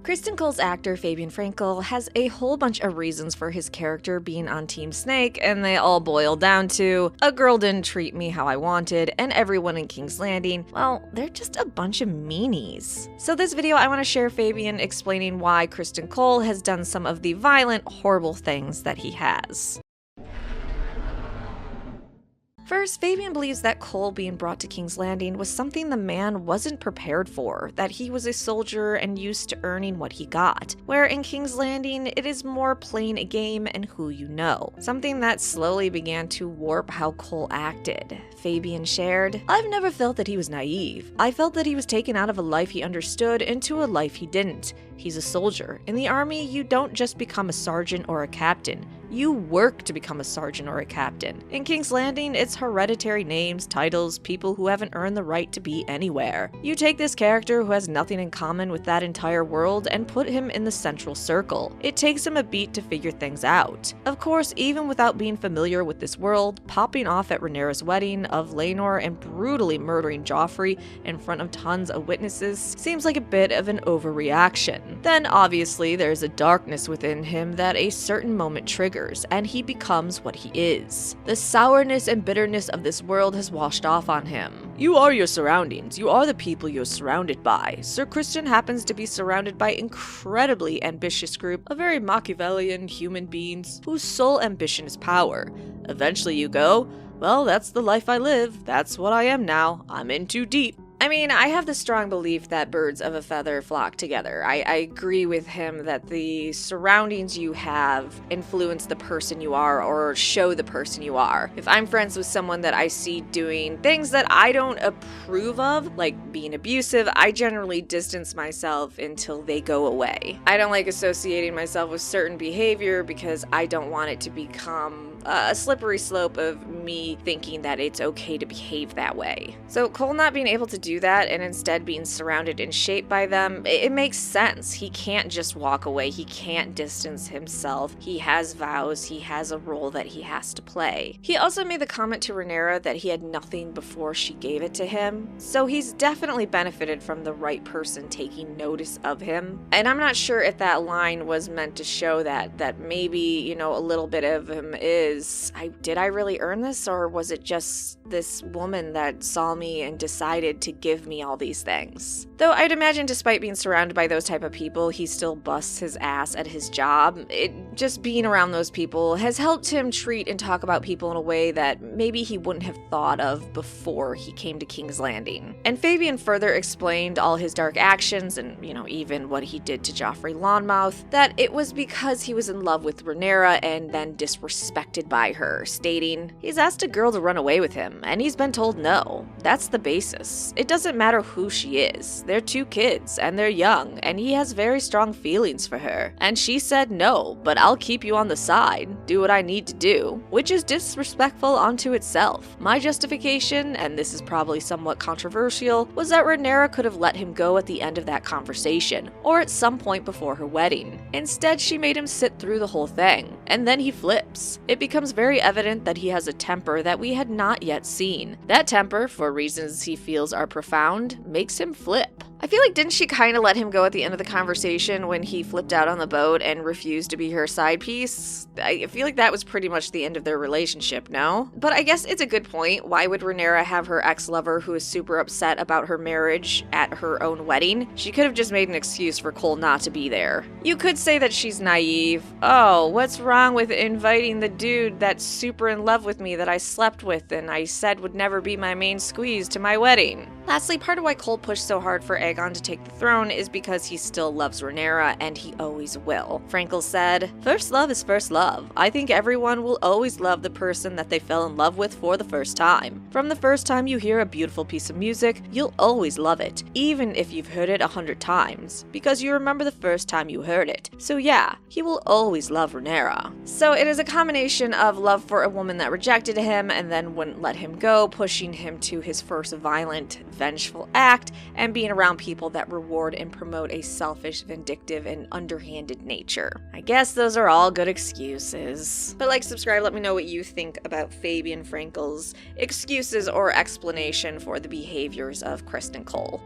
Criston Cole's actor Fabian Frankel has a whole bunch of reasons for his character being on Team Snake, and they all boil down to, a girl didn't treat me how I wanted, and everyone in King's Landing, well, they're just a bunch of meanies. So this video I want to share Fabian explaining why Criston Cole has done some of the violent, horrible things that he has. First, Fabian believes that Cole being brought to King's Landing was something the man wasn't prepared for, that he was a soldier and used to earning what he got, where in King's Landing it is more playing a game and who you know, something that slowly began to warp how Cole acted. Fabian shared, "I've never felt that he was naive. I felt that he was taken out of a life he understood into a life he didn't. He's a soldier. In the army, you don't just become a sergeant or a captain. You work to become a sergeant or a captain. In King's Landing, it's hereditary names, titles, people who haven't earned the right to be anywhere. You take this character who has nothing in common with that entire world and put him in the central circle. It takes him a beat to figure things out. Of course, even without being familiar with this world, popping off at Rhaenyra's wedding of Laenor and brutally murdering Joffrey in front of tons of witnesses seems like a bit of an overreaction. Then obviously there's a darkness within him that a certain moment triggers, and he becomes what he is. The sourness and bitterness of this world has washed off on him. You are your surroundings. You are the people you're surrounded by. Sir Criston happens to be surrounded by incredibly ambitious group of very Machiavellian human beings whose sole ambition is power. Eventually you go, well, that's the life I live. That's what I am now. I'm in too deep. I mean, I have the strong belief that birds of a feather flock together. I agree with him that the surroundings you have influence the person you are or show the person you are. If I'm friends with someone that I see doing things that I don't approve of, like being abusive, I generally distance myself until they go away. I don't like associating myself with certain behavior because I don't want it to become a slippery slope of me thinking that it's okay to behave that way. So Cole not being able to do that and instead being surrounded and shaped by them, it makes sense. He can't just walk away. He can't distance himself. He has vows. He has a role that he has to play. He also made the comment to Rhaenyra that he had nothing before she gave it to him. So he's definitely benefited from the right person taking notice of him. And I'm not sure if that line was meant to show that maybe, you know, a little bit of him is, did I really earn this, or was it just this woman that saw me and decided to give me all these things? Though I'd imagine despite being surrounded by those type of people, he still busts his ass at his job. Just being around those people has helped him treat and talk about people in a way that maybe he wouldn't have thought of before he came to King's Landing. And Fabian further explained all his dark actions and, you know, even what he did to Joffrey Lonmouth, that it was because he was in love with Rhaenyra and then disrespected by her, stating, he's asked a girl to run away with him, and he's been told no. That's the basis. It doesn't matter who she is. They're two kids, and they're young, and he has very strong feelings for her. And she said no, but I'll keep you on the side, do what I need to do, which is disrespectful unto itself. My justification, and this is probably somewhat controversial, was that Rhaenyra could have let him go at the end of that conversation, or at some point before her wedding. Instead, she made him sit through the whole thing, and then he flips. It becomes very evident that he has a temper that we had not yet seen. That temper, for reasons he feels are profound, makes him flip. I feel like didn't she kind of let him go at the end of the conversation when he flipped out on the boat and refused to be her side piece? I feel like that was pretty much the end of their relationship, no? But I guess it's a good point. Why would Rhaenyra have her ex-lover who is super upset about her marriage at her own wedding? She could have just made an excuse for Cole not to be there. You could say that she's naive. Oh, what's wrong with inviting the dude that's super in love with me that I slept with and I said would never be my main squeeze to my wedding? Lastly, part of why Cole pushed so hard for Aegon to take the throne is because he still loves Rhaenyra, and he always will. Frankel said, "First love is first love. I think everyone will always love the person that they fell in love with for the first time. From the first time you hear a beautiful piece of music, you'll always love it, even if you've heard it 100 times, because you remember the first time you heard it. So yeah, he will always love Rhaenyra." So it is a combination of love for a woman that rejected him and then wouldn't let him go, pushing him to his first violent, vengeful act, and being around people that reward and promote a selfish, vindictive, and underhanded nature. I guess those are all good excuses. But like, subscribe, let me know what you think about Fabian Frankel's excuses or explanation for the behaviors of Criston Cole.